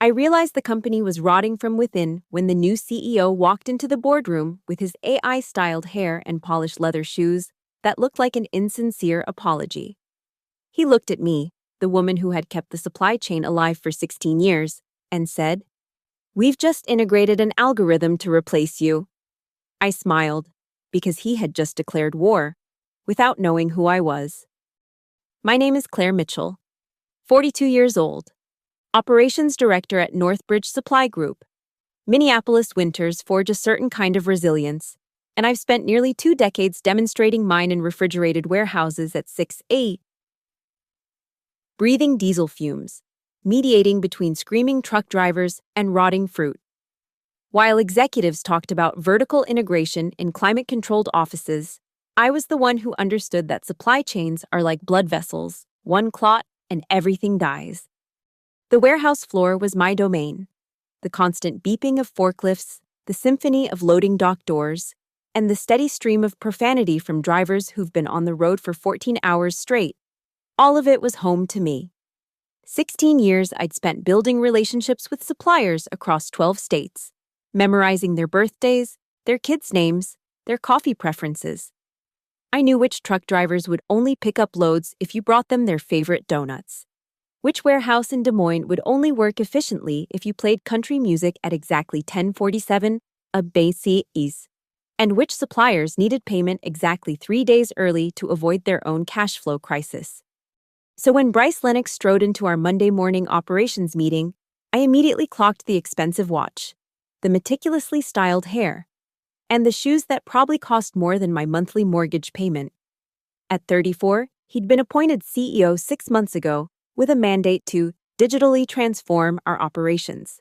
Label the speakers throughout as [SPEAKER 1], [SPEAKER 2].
[SPEAKER 1] I realized the company was rotting from within when the new CEO walked into the boardroom with his AI-styled hair and polished leather shoes that looked like an insincere apology. He looked at me, the woman who had kept the supply chain alive for 16 years, and said, "We've just integrated an algorithm to replace you." I smiled, because he had just declared war, without knowing who I was. My name is Claire Mitchell, 42 years old, Operations Director at Northbridge Supply Group. Minneapolis winters forge a certain kind of resilience, and I've spent nearly 2 decades demonstrating mine in refrigerated warehouses at 6A, breathing diesel fumes, mediating between screaming truck drivers and rotting fruit. While executives talked about vertical integration in climate-controlled offices, I was the one who understood that supply chains are like blood vessels, one clot and everything dies. The warehouse floor was my domain. The constant beeping of forklifts, the symphony of loading dock doors, and the steady stream of profanity from drivers who've been on the road for 14 hours straight. All of it was home to me. 16 years I'd spent building relationships with suppliers across 12 states, memorizing their birthdays, their kids' names, their coffee preferences. I knew which truck drivers would only pick up loads if you brought them their favorite donuts, which warehouse in Des Moines would only work efficiently if you played country music at exactly 10:47 a BCEs, and which suppliers needed payment exactly 3 days early to avoid their own cash flow crisis. So when Bryce Lennox strode into our Monday morning operations meeting, I immediately clocked the expensive watch, the meticulously styled hair, and the shoes that probably cost more than my monthly mortgage payment. At 34, he'd been appointed CEO 6 months ago with a mandate to digitally transform our operations.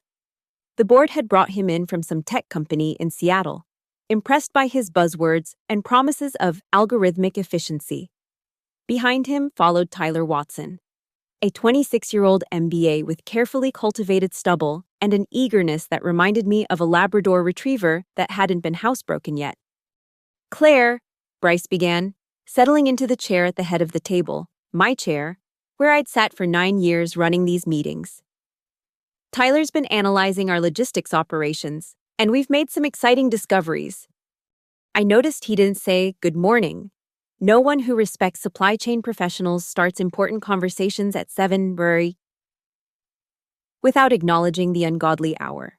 [SPEAKER 1] The board had brought him in from some tech company in Seattle, impressed by his buzzwords and promises of algorithmic efficiency. Behind him followed Tyler Watson, a 26-year-old MBA with carefully cultivated stubble and an eagerness that reminded me of a Labrador retriever that hadn't been housebroken yet. "Claire," Bryce began, settling into the chair at the head of the table, my chair, where I'd sat for 9 years running these meetings. "Tyler's been analyzing our logistics operations, and we've made some exciting discoveries." I noticed he didn't say good morning. No one who respects supply chain professionals starts important conversations at 7 without acknowledging the ungodly hour.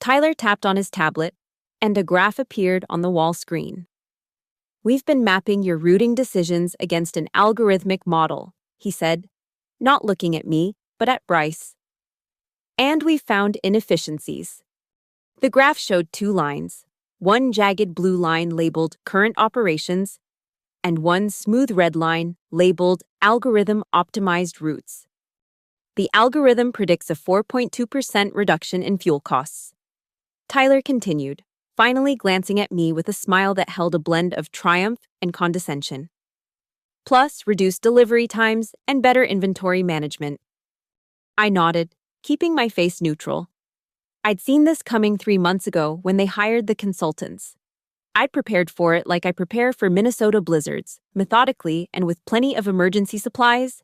[SPEAKER 1] Tyler tapped on his tablet, and a graph appeared on the wall screen. "We've been mapping your routing decisions against an algorithmic model," he said, not looking at me, but at Bryce. "And we found inefficiencies." The graph showed 2 lines, one jagged blue line labeled Current Operations, and one smooth red line labeled Algorithm Optimized Routes. The algorithm predicts a 4.2% reduction in fuel costs. Tyler continued, finally glancing at me with a smile that held a blend of triumph and condescension. "Plus reduced delivery times and better inventory management." I nodded, keeping my face neutral. I'd seen this coming 3 months ago when they hired the consultants. I'd prepared for it like I prepare for Minnesota blizzards, methodically and with plenty of emergency supplies.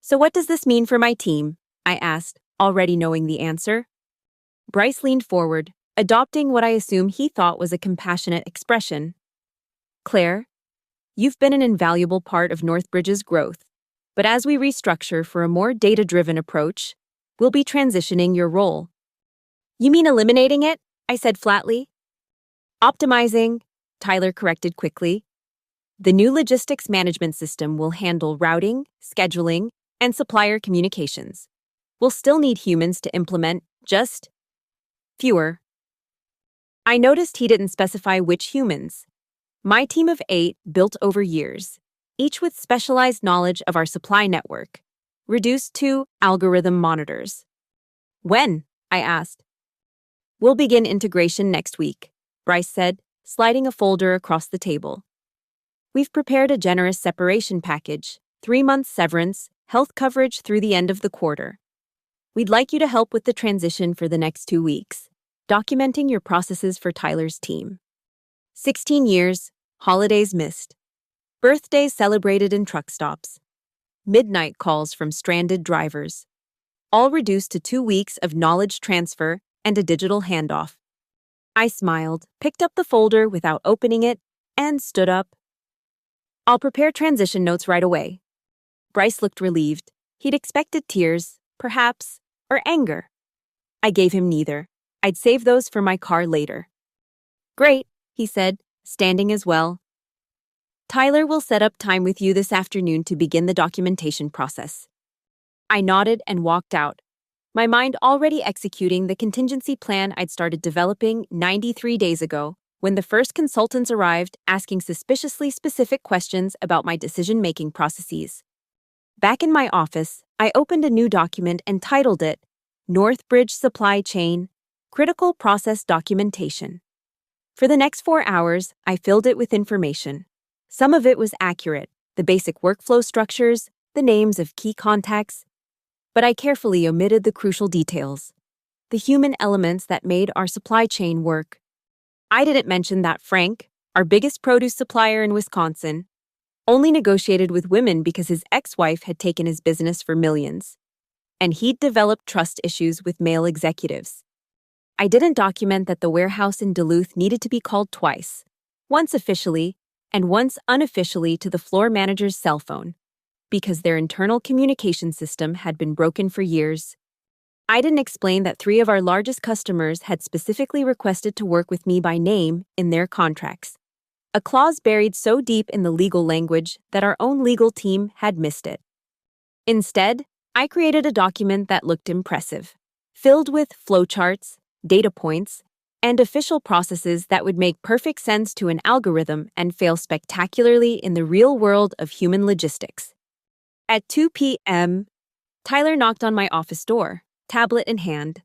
[SPEAKER 1] "So what does this mean for my team?" I asked, already knowing the answer. Bryce leaned forward, adopting what I assume he thought was a compassionate expression. "Claire, you've been an invaluable part of Northbridge's growth, but as we restructure for a more data-driven approach, we'll be transitioning your role." "You mean eliminating it?" I said flatly. "Optimizing," Tyler corrected quickly. "The new logistics management system will handle routing, scheduling, and supplier communications. We'll still need humans to implement, just fewer." I noticed he didn't specify which humans. My team of 8 built over years, each with specialized knowledge of our supply network, reduced to algorithm monitors. "When?" I asked. "We'll begin integration next week," Bryce said, sliding a folder across the table. "We've prepared a generous separation package, 3 months severance, health coverage through the end of the quarter. We'd like you to help with the transition for the next 2 weeks, documenting your processes for Tyler's team. 16 years, holidays missed, birthdays celebrated in truck stops, midnight calls from stranded drivers. all reduced to 2 weeks of knowledge transfer and a digital handoff. I smiled, picked up the folder without opening it, and stood up. I'll prepare transition notes right away. Bryce looked relieved. He'd expected tears, perhaps, or anger. I gave him neither. I'd save those for my car later. Great, he said, standing as well. Tyler will set up time with you this afternoon to begin the documentation process. I nodded and walked out, my mind already executing the contingency plan I'd started developing 93 days ago when the first consultants arrived asking suspiciously specific questions about my decision-making processes. Back in my office, I opened a new document and titled it Northbridge Supply Chain Critical Process Documentation. For the next 4 hours, I filled it with information. Some of it was accurate, the basic workflow structures, the names of key contacts, but I carefully omitted the crucial details, the human elements that made our supply chain work. I didn't mention that Frank, our biggest produce supplier in Wisconsin, only negotiated with women because his ex-wife had taken his business for millions, and he'd developed trust issues with male executives. I didn't document that the warehouse in Duluth needed to be called twice, once officially and once unofficially to the floor manager's cell phone, because their internal communication system had been broken for years. I didn't explain that 3 of our largest customers had specifically requested to work with me by name in their contracts, a clause buried so deep in the legal language that our own legal team had missed it. Instead, I created a document that looked impressive, filled with flowcharts, data points, and official processes that would make perfect sense to an algorithm and fail spectacularly in the real world of human logistics. At 2 p.m., Tyler knocked on my office door, tablet in hand.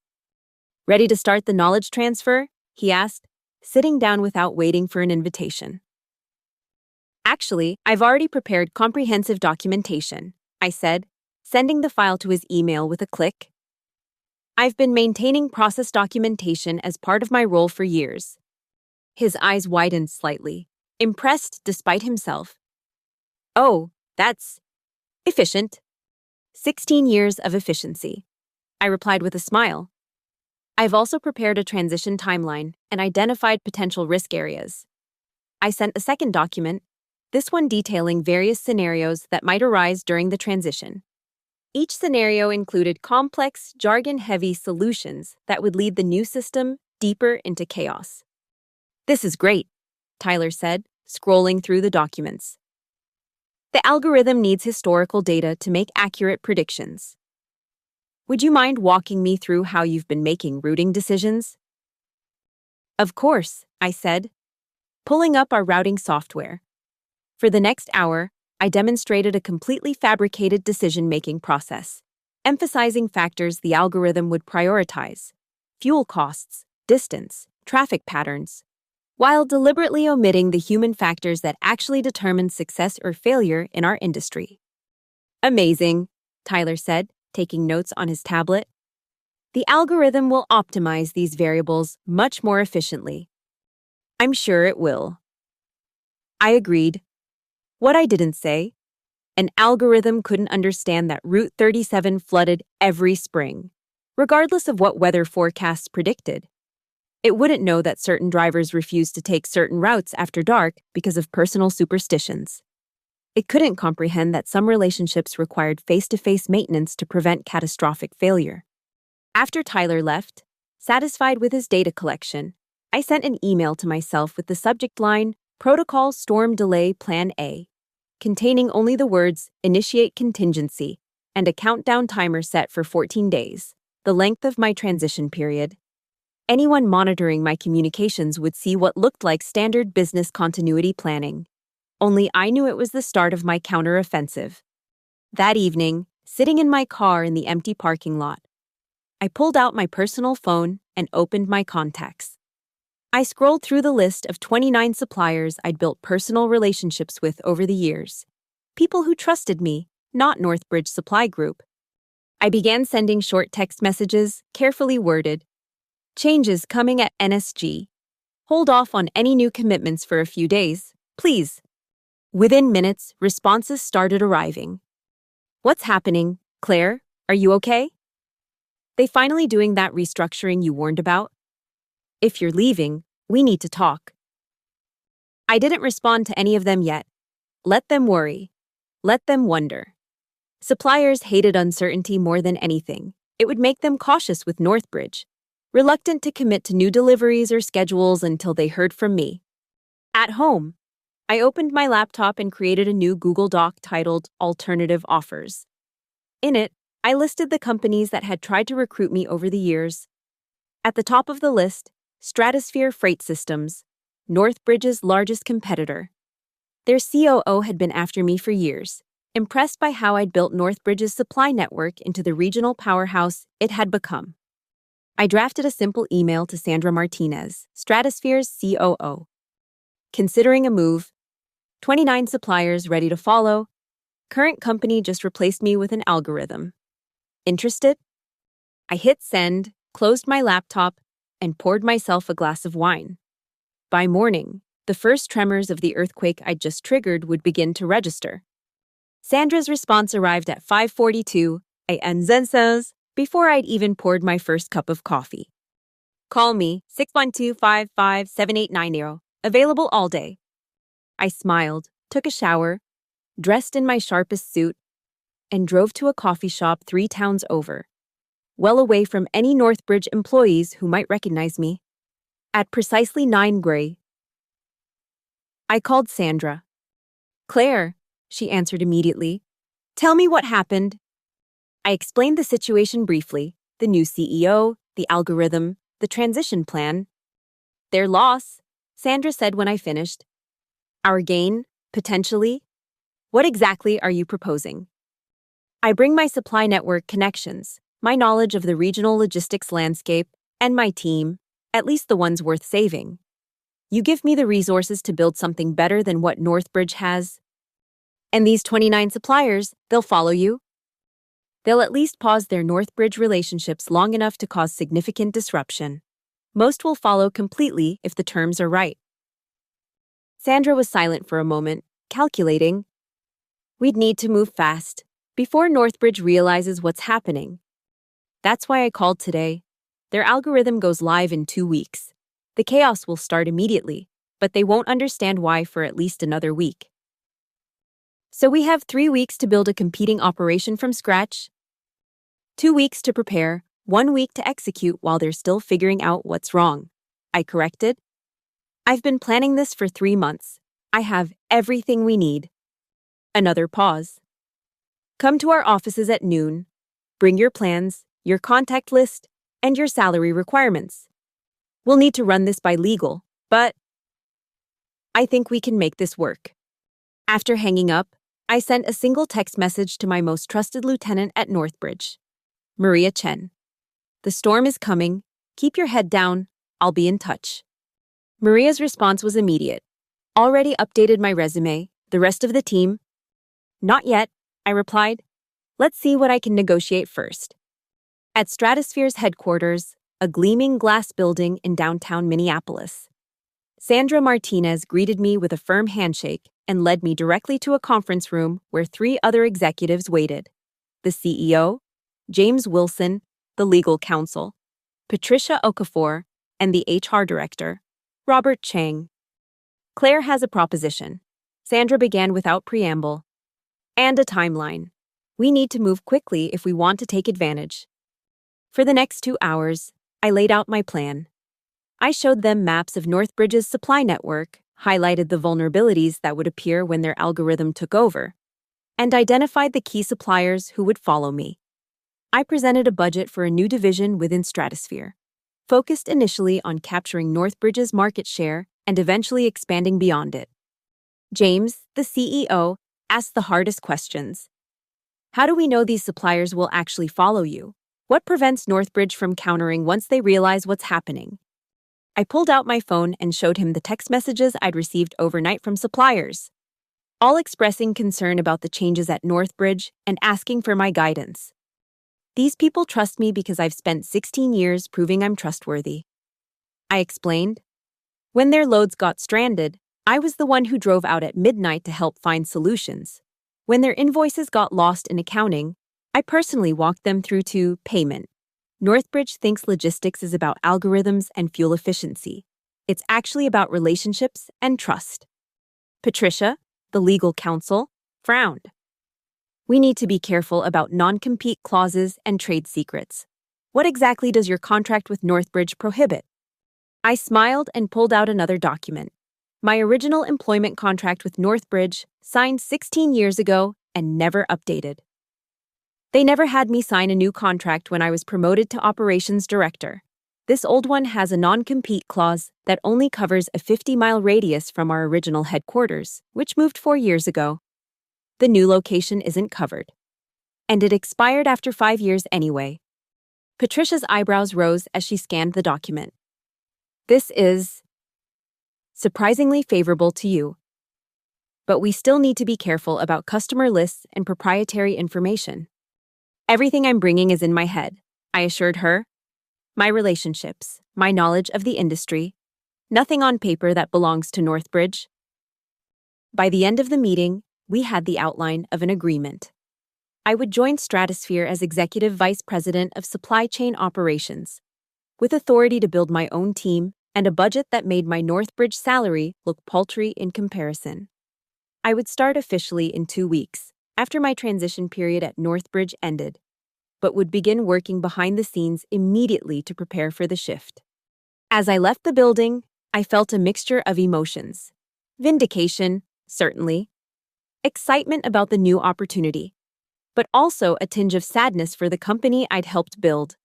[SPEAKER 1] "Ready to start the knowledge transfer?" he asked, sitting down without waiting for an invitation. "Actually, I've already prepared comprehensive documentation," I said, sending the file to his email with a click. "I've been maintaining process documentation as part of my role for years." His eyes widened slightly, impressed despite himself. "Oh, that's efficient." 16 years of efficiency, I replied with a smile. "I've also prepared a transition timeline and identified potential risk areas." I sent a second document, this one detailing various scenarios that might arise during the transition. Each scenario included complex, jargon-heavy solutions that would lead the new system deeper into chaos. "This is great," Tyler said, scrolling through the documents. "The algorithm needs historical data to make accurate predictions. Would you mind walking me through how you've been making routing decisions?" "Of course," I said, pulling up our routing software. For the next hour, I demonstrated a completely fabricated decision-making process, emphasizing factors the algorithm would prioritize: fuel costs, distance, traffic patterns, while deliberately omitting the human factors that actually determine success or failure in our industry. "Amazing," Tyler said, taking notes on his tablet. "The algorithm will optimize these variables much more efficiently." "I'm sure it will." I agreed. What I didn't say: an algorithm couldn't understand that Route 37 flooded every spring, regardless of what weather forecasts predicted. It wouldn't know that certain drivers refused to take certain routes after dark because of personal superstitions. It couldn't comprehend that some relationships required face-to-face maintenance to prevent catastrophic failure. After Tyler left, satisfied with his data collection, I sent an email to myself with the subject line, Protocol Storm Delay Plan A, containing only the words Initiate Contingency and a countdown timer set for 14 days, the length of my transition period. Anyone monitoring my communications would see what looked like standard business continuity planning. Only I knew it was the start of my counteroffensive. That evening, sitting in my car in the empty parking lot, I pulled out my personal phone and opened my contacts. I scrolled through the list of 29 suppliers I'd built personal relationships with over the years, people who trusted me, not Northbridge Supply Group. I began sending short text messages, carefully worded. "Changes coming at NSG. Hold off on any new commitments for a few days, please." Within minutes, responses started arriving. "What's happening? Claire, are you okay?" They finally doing that restructuring you warned about? If you're leaving, we need to talk. I didn't respond to any of them yet. Let them worry. Let them wonder. Suppliers hated uncertainty more than anything. It would make them cautious with Northbridge, reluctant to commit to new deliveries or schedules until they heard from me. At home, I opened my laptop and created a new Google Doc titled Alternative Offers. In it, I listed the companies that had tried to recruit me over the years. At the top of the list, Stratosphere Freight Systems, Northbridge's largest competitor. Their COO had been after me for years, impressed by how I'd built Northbridge's supply network into the regional powerhouse it had become. I drafted a simple email to Sandra Martinez, Stratosphere's COO. Considering a move, 29 suppliers ready to follow. Current company just replaced me with an algorithm. Interested? I hit send, closed my laptop, and poured myself a glass of wine. By morning, the first tremors of the earthquake I'd just triggered would begin to register. Sandra's response arrived at 5:42 a.m. before I'd even poured my first cup of coffee. Call me 612-557-890, available all day. I smiled, took a shower, dressed in my sharpest suit, and drove to a coffee shop 3 towns over, well away from any Northbridge employees who might recognize me. At precisely 9 gray, I called Sandra. "Claire," she answered immediately. "Tell me what happened." I explained the situation briefly, the new CEO, the algorithm, the transition plan. "Their loss," Sandra said when I finished. "Our gain, potentially? What exactly are you proposing?" I bring my supply network connections, my knowledge of the regional logistics landscape, and my team, at least the ones worth saving. You give me the resources to build something better than what Northbridge has. And these 29 suppliers, they'll follow you? They'll at least pause their Northbridge relationships long enough to cause significant disruption. Most will follow completely if the terms are right. Sandra was silent for a moment, calculating. We'd need to move fast, before Northbridge realizes what's happening. That's why I called today. Their algorithm goes live in 2 weeks. The chaos will start immediately, but they won't understand why for at least another week. So we have 3 weeks to build a competing operation from scratch, 2 weeks to prepare, 1 week to execute while they're still figuring out what's wrong. I corrected. I've been planning this for 3 months. I have everything we need. Another pause. Come to our offices at noon. Bring your plans, your contact list, and your salary requirements. We'll need to run this by legal, but I think we can make this work. After hanging up, I sent a single text message to my most trusted lieutenant at Northbridge, Maria Chen. The storm is coming. Keep your head down. I'll be in touch. Maria's response was immediate. Already updated my resume. The rest of the team? Not yet, I replied. Let's see what I can negotiate first. At Stratosphere's headquarters, a gleaming glass building in downtown Minneapolis, Sandra Martinez greeted me with a firm handshake and led me directly to a conference room where 3 other executives waited: the CEO, James Wilson, the legal counsel, Patricia Okafor, and the HR director, Robert Chang. Claire has a proposition, Sandra began without preamble, and a timeline. We need to move quickly if we want to take advantage. For the next 2 hours, I laid out my plan. I showed them maps of Northbridge's supply network, highlighted the vulnerabilities that would appear when their algorithm took over, and identified the key suppliers who would follow me. I presented a budget for a new division within Stratosphere, focused initially on capturing Northbridge's market share and eventually expanding beyond it. James, the CEO, asked the hardest questions. How do we know these suppliers will actually follow you? What prevents Northbridge from countering once they realize what's happening? I pulled out my phone and showed him the text messages I'd received overnight from suppliers, all expressing concern about the changes at Northbridge and asking for my guidance. These people trust me because I've spent 16 years proving I'm trustworthy. I explained. When their loads got stranded, I was the one who drove out at midnight to help find solutions. When their invoices got lost in accounting, I personally walked them through to payment. Northbridge thinks logistics is about algorithms and fuel efficiency. It's actually about relationships and trust. Patricia, the legal counsel, frowned. We need to be careful about non-compete clauses and trade secrets. What exactly does your contract with Northbridge prohibit? I smiled and pulled out another document. My original employment contract with Northbridge, signed 16 years ago and never updated. They never had me sign a new contract when I was promoted to operations director. This old one has a non-compete clause that only covers a 50-mile radius from our original headquarters, which moved 4 years ago. The new location isn't covered. And it expired after 5 years anyway. Patricia's eyebrows rose as she scanned the document. This is surprisingly favorable to you. But we still need to be careful about customer lists and proprietary information. Everything I'm bringing is in my head, I assured her. My relationships, my knowledge of the industry, nothing on paper that belongs to Northbridge. By the end of the meeting, we had the outline of an agreement. I would join Stratosphere as Executive Vice President of Supply Chain Operations, with authority to build my own team and a budget that made my Northbridge salary look paltry in comparison. I would start officially in 2 weeks, after my transition period at Northbridge ended, but would begin working behind the scenes immediately to prepare for the shift. As I left the building, I felt a mixture of emotions. Vindication, certainly. Excitement about the new opportunity, but also a tinge of sadness for the company I'd helped build,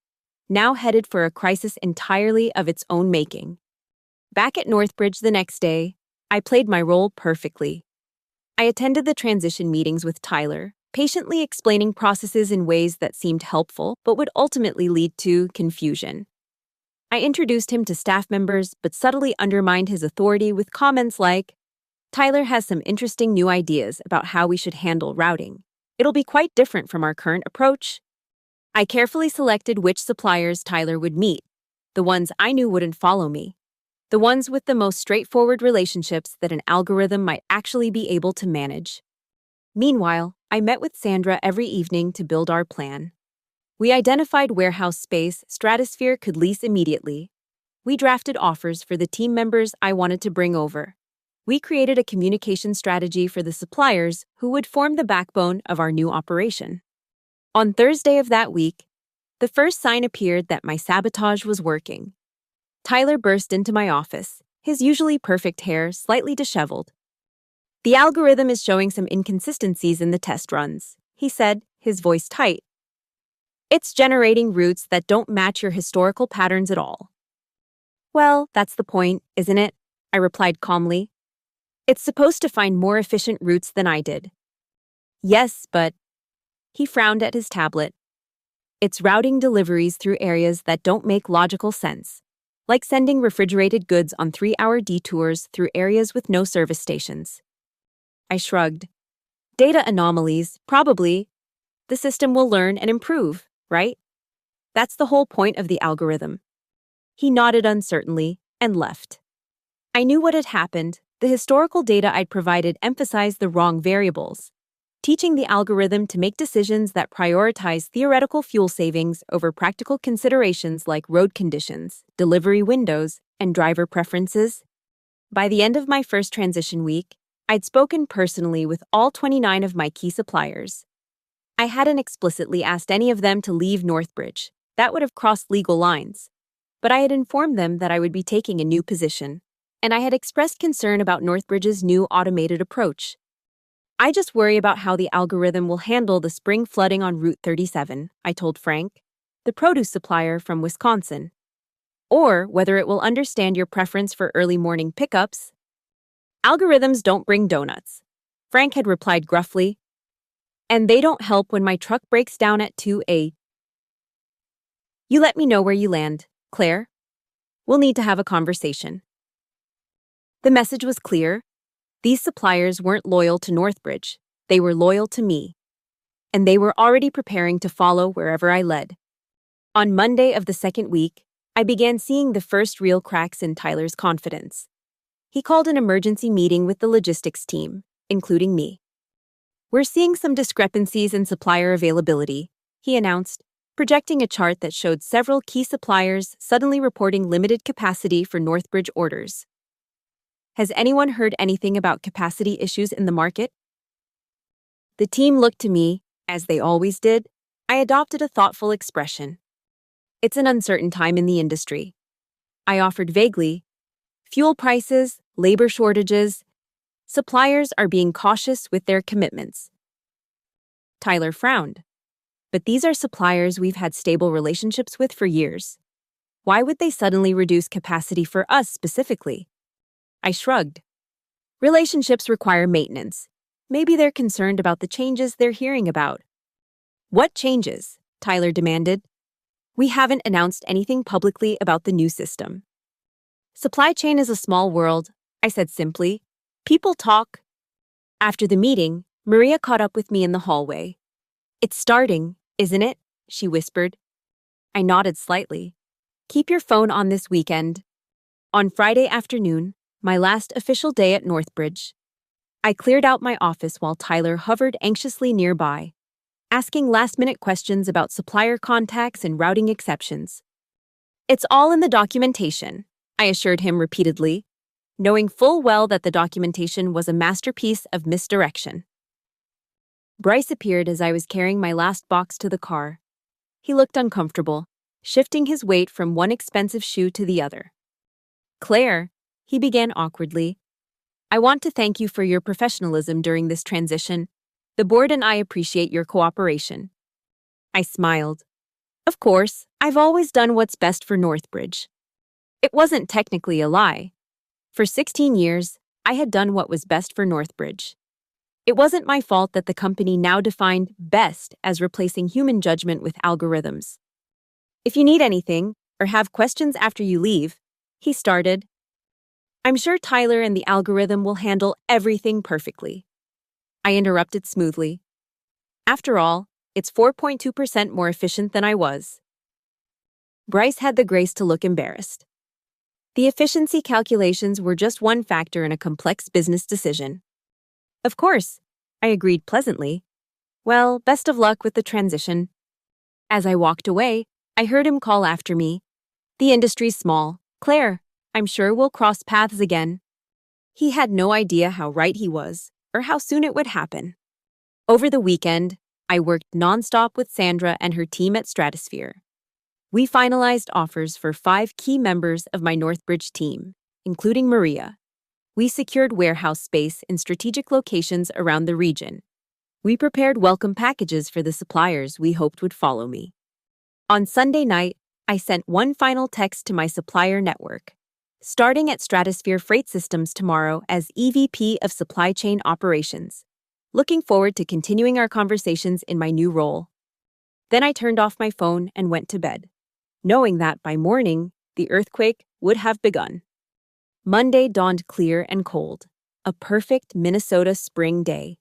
[SPEAKER 1] now headed for a crisis entirely of its own making. Back at Northbridge the next day, I played my role perfectly. I attended the transition meetings with Tyler, patiently explaining processes in ways that seemed helpful but would ultimately lead to confusion. I introduced him to staff members but subtly undermined his authority with comments like, "Tyler has some interesting new ideas about how we should handle routing. It'll be quite different from our current approach." I carefully selected which suppliers Tyler would meet, the ones I knew wouldn't follow me, the ones with the most straightforward relationships that an algorithm might actually be able to manage. Meanwhile, I met with Sandra every evening to build our plan. We identified warehouse space Stratosphere could lease immediately. We drafted offers for the team members I wanted to bring over. We created a communication strategy for the suppliers who would form the backbone of our new operation. On Thursday of that week, the first sign appeared that my sabotage was working. Tyler burst into my office, his usually perfect hair slightly disheveled. "The algorithm is showing some inconsistencies in the test runs," he said, his voice tight. "It's generating routes that don't match your historical patterns at all." "Well, that's the point, isn't it?" I replied calmly. "It's supposed to find more efficient routes than I did." "Yes, but..." He frowned at his tablet. "It's routing deliveries through areas that don't make logical sense, like sending refrigerated goods on 3-hour detours through areas with no service stations." I shrugged. "Data anomalies, probably. The system will learn and improve, right? That's the whole point of the algorithm." He nodded uncertainly and left. I knew what had happened. The historical data I'd provided emphasized the wrong variables, teaching the algorithm to make decisions that prioritize theoretical fuel savings over practical considerations like road conditions, delivery windows, and driver preferences. By the end of my first transition week, I'd spoken personally with all 29 of my key suppliers. I hadn't explicitly asked any of them to leave Northbridge. That would have crossed legal lines. But I had informed them that I would be taking a new position, and I had expressed concern about Northbridge's new automated approach. "I just worry about how the algorithm will handle the spring flooding on Route 37, I told Frank, the produce supplier from Wisconsin. "Or whether it will understand your preference for early morning pickups." "Algorithms don't bring donuts," Frank had replied gruffly. "And they don't help when my truck breaks down at 2 a.m. You let me know where you land, Claire. We'll need to have a conversation." The message was clear. These suppliers weren't loyal to Northbridge. They were loyal to me. And they were already preparing to follow wherever I led. On Monday of the second week, I began seeing the first real cracks in Tyler's confidence. He called an emergency meeting with the logistics team, including me. "We're seeing some discrepancies in supplier availability," he announced. projecting a chart that showed several key suppliers suddenly reporting limited capacity for Northbridge orders. Has anyone heard anything about capacity issues in the market? The team looked to me, as they always did. I adopted a thoughtful expression. It's an uncertain time in the industry. I offered vaguely. Fuel prices, labor shortages. Suppliers are being cautious with their commitments. Tyler frowned. But these are suppliers we've had stable relationships with for years. Why would they suddenly reduce capacity for us specifically? I shrugged. Relationships require maintenance. Maybe they're concerned about the changes they're hearing about. What changes? Tyler demanded. We haven't announced anything publicly about the new system. Supply chain is a small world, I said simply. People talk. After the meeting, Maria caught up with me in the hallway. It's starting, isn't it? She whispered. I nodded slightly. Keep your phone on this weekend. On Friday afternoon, my last official day at Northbridge, I cleared out my office while Tyler hovered anxiously nearby, asking last-minute questions about supplier contacts and routing exceptions. It's all in the documentation, I assured him repeatedly, knowing full well that the documentation was a masterpiece of misdirection. Bryce appeared as I was carrying my last box to the car. He looked uncomfortable, shifting his weight from one expensive shoe to the other. Claire, he began awkwardly, I want to thank you for your professionalism during this transition. The board and I appreciate your cooperation. I smiled. Of course, I've always done what's best for Northbridge. It wasn't technically a lie. For 16 years, I had done what was best for Northbridge. It wasn't my fault that the company now defined best as replacing human judgment with algorithms. If you need anything, or have questions after you leave, he started. I'm sure Tyler and the algorithm will handle everything perfectly. I interrupted smoothly. After all, it's 4.2% more efficient than I was. Bryce had the grace to look embarrassed. The efficiency calculations were just one factor in a complex business decision. Of course, I agreed pleasantly. Well, best of luck with the transition. As I walked away, I heard him call after me. The industry's small. Claire, I'm sure we'll cross paths again. He had no idea how right he was, or how soon it would happen. Over the weekend, I worked nonstop with Sandra and her team at Stratosphere. We finalized offers for 5 key members of my Northbridge team, including Maria. We secured warehouse space in strategic locations around the region. We prepared welcome packages for the suppliers we hoped would follow me. On Sunday night, I sent one final text to my supplier network. Starting at Stratosphere Freight Systems tomorrow as EVP of Supply Chain Operations. Looking forward to continuing our conversations in my new role. Then I turned off my phone and went to bed, knowing that by morning, the earthquake would have begun. Monday dawned clear and cold, a perfect Minnesota spring day.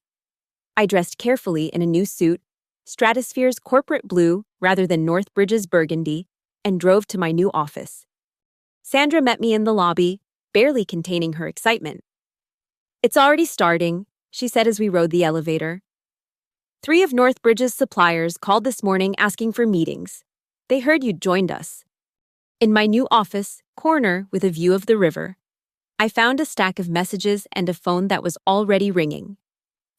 [SPEAKER 1] I dressed carefully in a new suit, Stratosphere's corporate blue rather than Northbridge's burgundy, and drove to my new office. Sandra met me in the lobby, barely containing her excitement. It's already starting, she said as we rode the elevator. 3 of Northbridge's suppliers called this morning asking for meetings. They heard you'd joined us. In my new office, corner with a view of the river, I found a stack of messages and a phone that was already ringing.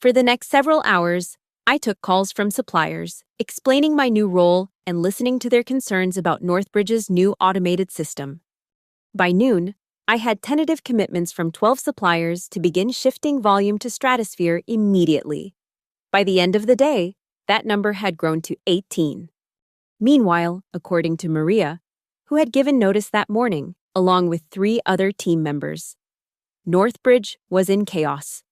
[SPEAKER 1] For the next several hours, I took calls from suppliers, explaining my new role and listening to their concerns about Northbridge's new automated system. By noon, I had tentative commitments from 12 suppliers to begin shifting volume to Stratosphere immediately. By the end of the day, that number had grown to 18. Meanwhile, according to Maria, who had given notice that morning, along with 3 other team members, Northbridge was in chaos.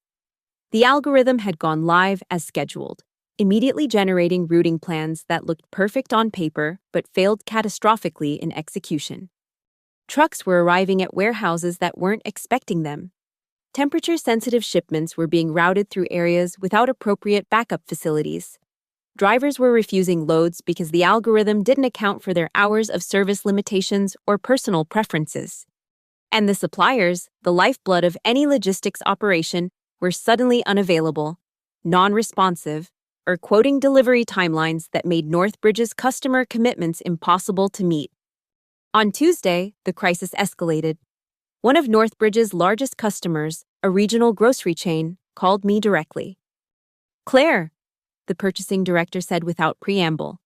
[SPEAKER 1] The algorithm had gone live as scheduled, immediately generating routing plans that looked perfect on paper but failed catastrophically in execution. Trucks were arriving at warehouses that weren't expecting them. Temperature-sensitive shipments were being routed through areas without appropriate backup facilities. Drivers were refusing loads because the algorithm didn't account for their hours of service limitations or personal preferences. And the suppliers, the lifeblood of any logistics operation, were suddenly unavailable, non-responsive, or quoting delivery timelines that made Northbridge's customer commitments impossible to meet. On Tuesday, the crisis escalated. One of Northbridge's largest customers, a regional grocery chain, called me directly. "Claire," the purchasing director said without preamble.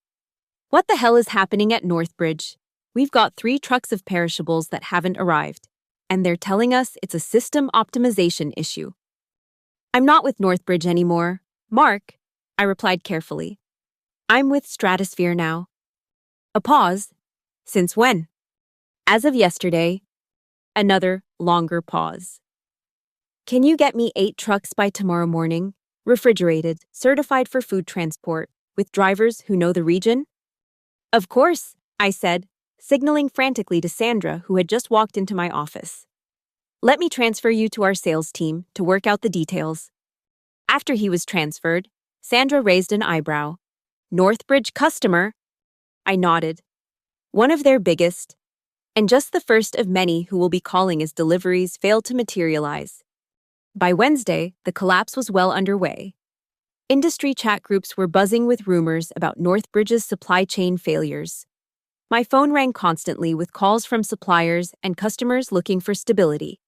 [SPEAKER 1] "What the hell is happening at Northbridge? We've got 3 trucks of perishables that haven't arrived, and they're telling us it's a system optimization issue." "I'm not with Northbridge anymore, Mark," I replied carefully. "I'm with Stratosphere now." A pause. "Since when?" "As of yesterday." Another longer pause. "Can you get me 8 trucks by tomorrow morning? Refrigerated, certified for food transport, with drivers who know the region?" "Of course," I said, signaling frantically to Sandra, who had just walked into my office. "Let me transfer you to our sales team to work out the details." After he was transferred, Sandra raised an eyebrow. "Northbridge customer?" I nodded. "One of their biggest, and just the first of many who will be calling as deliveries fail to materialize." By Wednesday, the collapse was well underway. Industry chat groups were buzzing with rumors about Northbridge's supply chain failures. My phone rang constantly with calls from suppliers and customers looking for stability.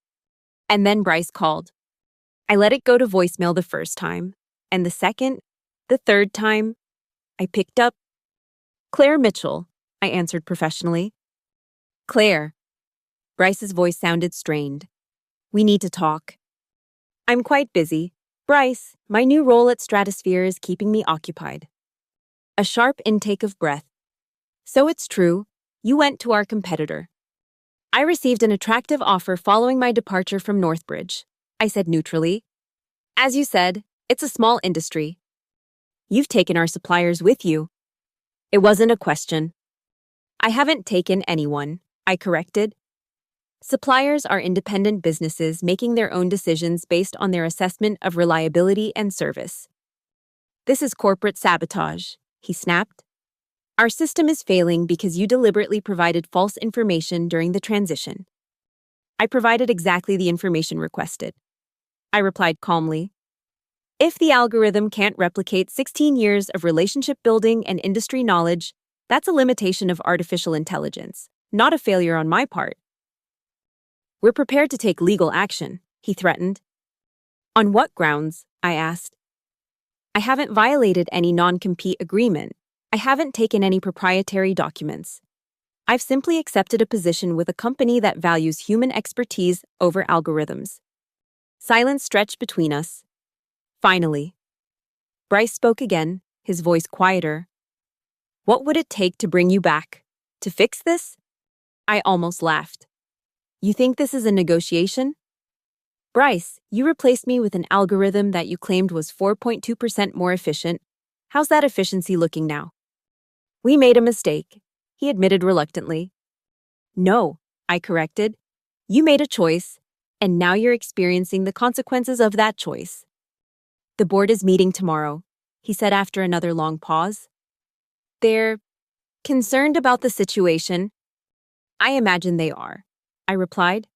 [SPEAKER 1] And then Bryce called. I let it go to voicemail the first time, and the second, the third time, I picked up. "Claire Mitchell," I answered professionally. "Claire." Bryce's voice sounded strained. "We need to talk." "I'm quite busy. Bryce, my new role at Stratosphere is keeping me occupied." A sharp intake of breath. "So it's true, you went to our competitor." "I received an attractive offer following my departure from Northbridge," I said neutrally. "As you said, it's a small industry. You've taken our suppliers with you." It wasn't a question. "I haven't taken anyone," I corrected. "Suppliers are independent businesses making their own decisions based on their assessment of reliability and service." "This is corporate sabotage," he snapped. "Our system is failing because you deliberately provided false information during the transition." I provided exactly the information requested. I replied calmly. "If the algorithm can't replicate 16 years of relationship building and industry knowledge, that's a limitation of artificial intelligence, not a failure on my part." "We're prepared to take legal action," he threatened. "On what grounds?" I asked. "I haven't violated any non-compete agreement. I haven't taken any proprietary documents. I've simply accepted a position with a company that values human expertise over algorithms." Silence stretched between us. Finally, Bryce spoke again, his voice quieter. "What would it take to bring you back? To fix this?" I almost laughed. "You think this is a negotiation?" "Bryce, you replaced me with an algorithm that you claimed was 4.2% more efficient. How's that efficiency looking now?" "We made a mistake," he admitted reluctantly. "No," I corrected. "You made a choice, and now you're experiencing the consequences of that choice." "The board is meeting tomorrow," he said after another long pause. "They're concerned about the situation." "I imagine they are," I replied.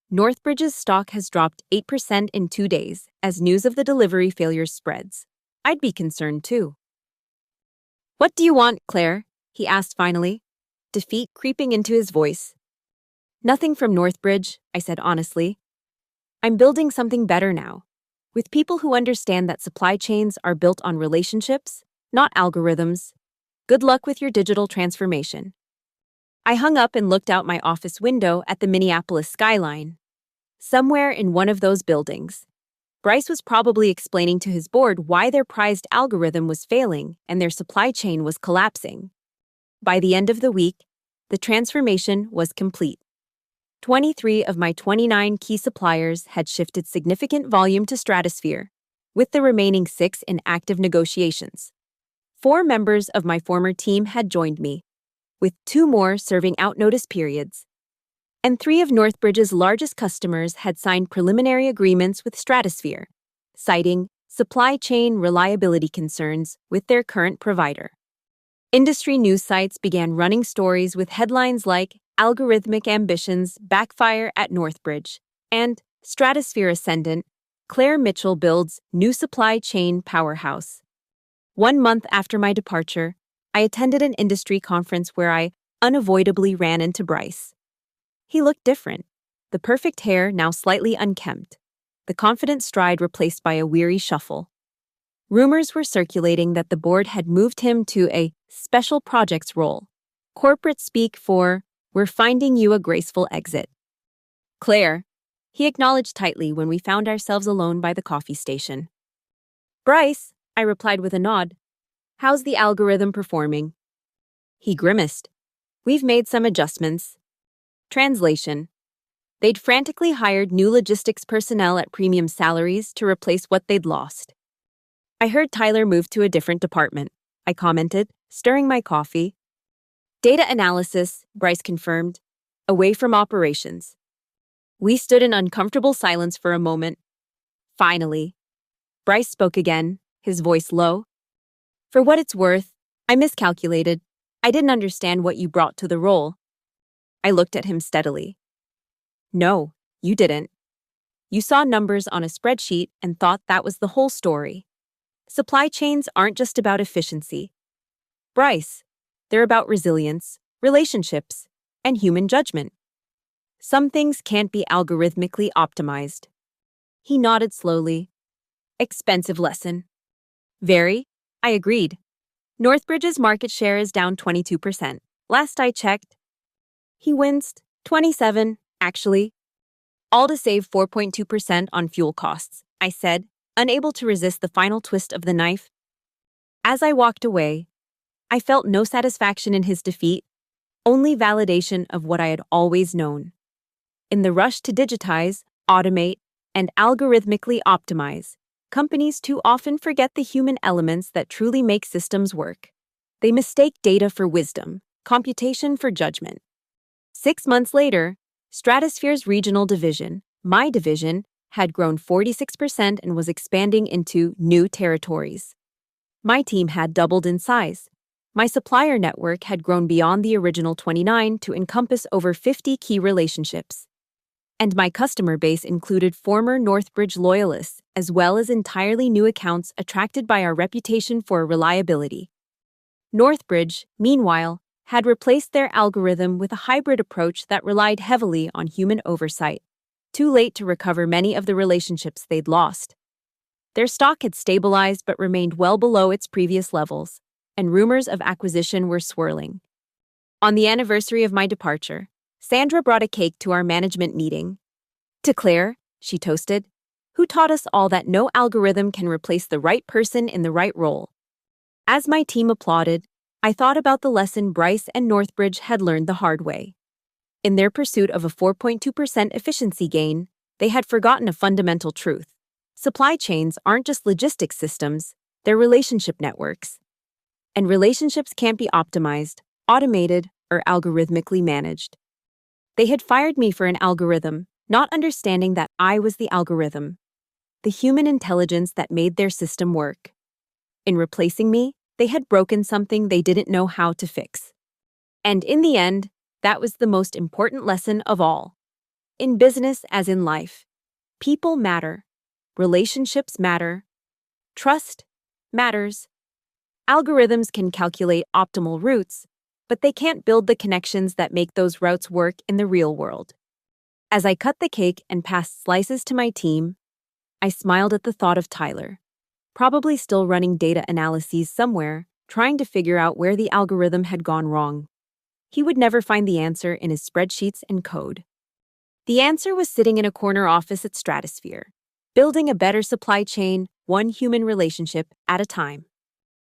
[SPEAKER 1] "Northbridge's stock has dropped 8% in 2 days as news of the delivery failures spreads. I'd be concerned too." "What do you want, Claire?" he asked finally, defeat creeping into his voice. "Nothing from Northbridge," I said honestly. "I'm building something better now, with people who understand that supply chains are built on relationships, not algorithms. Good luck with your digital transformation." I hung up and looked out my office window at the Minneapolis skyline. Somewhere in one of those buildings, Bryce was probably explaining to his board why their prized algorithm was failing and their supply chain was collapsing. By the end of the week, the transformation was complete. 23 of my 29 key suppliers had shifted significant volume to Stratosphere, with the remaining 6 in active negotiations. 4 members of my former team had joined me, with 2 more serving out notice periods. And 3 of Northbridge's largest customers had signed preliminary agreements with Stratosphere, citing supply chain reliability concerns with their current provider. Industry news sites began running stories with headlines like "Algorithmic Ambitions Backfire at Northbridge" and "Stratosphere Ascendant, Claire Mitchell Builds New Supply Chain Powerhouse." 1 month after my departure, I attended an industry conference where I unavoidably ran into Bryce. He looked different, the perfect hair now slightly unkempt, the confident stride replaced by a weary shuffle. Rumors were circulating that the board had moved him to a special projects role, corporate speak for, "We're finding you a graceful exit." "Claire," he acknowledged tightly when we found ourselves alone by the coffee station. "Bryce," I replied with a nod. "How's the algorithm performing?" He grimaced. "We've made some adjustments." Translation: they'd frantically hired new logistics personnel at premium salaries to replace what they'd lost. "I heard Tyler moved to a different department," I commented, stirring my coffee. "Data analysis," Bryce confirmed, "away from operations." We stood in uncomfortable silence for a moment. Finally, Bryce spoke again, his voice low. "For what it's worth, I miscalculated. I didn't understand what you brought to the role." I looked at him steadily. "No, you didn't. You saw numbers on a spreadsheet and thought that was the whole story. Supply chains aren't just about efficiency. Bryce, they're about resilience, relationships, and human judgment. Some things can't be algorithmically optimized." He nodded slowly. "Expensive lesson." "Very," I agreed. "Northbridge's market share is down 22%. Last I checked." He winced. 27, actually. "All to save 4.2% on fuel costs," I said, unable to resist the final twist of the knife. As I walked away, I felt no satisfaction in his defeat, only validation of what I had always known. In the rush to digitize, automate, and algorithmically optimize, companies too often forget the human elements that truly make systems work. They mistake data for wisdom, computation for judgment. 6 months later, Stratosphere's regional division, my division, had grown 46% and was expanding into new territories. My team had doubled in size. My supplier network had grown beyond the original 29 to encompass over 50 key relationships. And my customer base included former Northbridge loyalists, as well as entirely new accounts attracted by our reputation for reliability. Northbridge, meanwhile, had replaced their algorithm with a hybrid approach that relied heavily on human oversight, too late to recover many of the relationships they'd lost. Their stock had stabilized but remained well below its previous levels, and rumors of acquisition were swirling. On the anniversary of my departure, Sandra brought a cake to our management meeting. "To Claire," she toasted, "who taught us all that no algorithm can replace the right person in the right role." As my team applauded, I thought about the lesson Bryce and Northbridge had learned the hard way. In their pursuit of a 4.2% efficiency gain, they had forgotten a fundamental truth. Supply chains aren't just logistics systems, they're relationship networks. And relationships can't be optimized, automated, or algorithmically managed. They had fired me for an algorithm, not understanding that I was the algorithm, the human intelligence that made their system work. In replacing me, they had broken something they didn't know how to fix. And in the end, that was the most important lesson of all. In business as in life, people matter, relationships matter, trust matters. Algorithms can calculate optimal routes, but they can't build the connections that make those routes work in the real world. As I cut the cake and passed slices to my team, I smiled at the thought of Tyler, probably still running data analyses somewhere, trying to figure out where the algorithm had gone wrong. He would never find the answer in his spreadsheets and code. The answer was sitting in a corner office at Stratosphere, building a better supply chain, one human relationship at a time.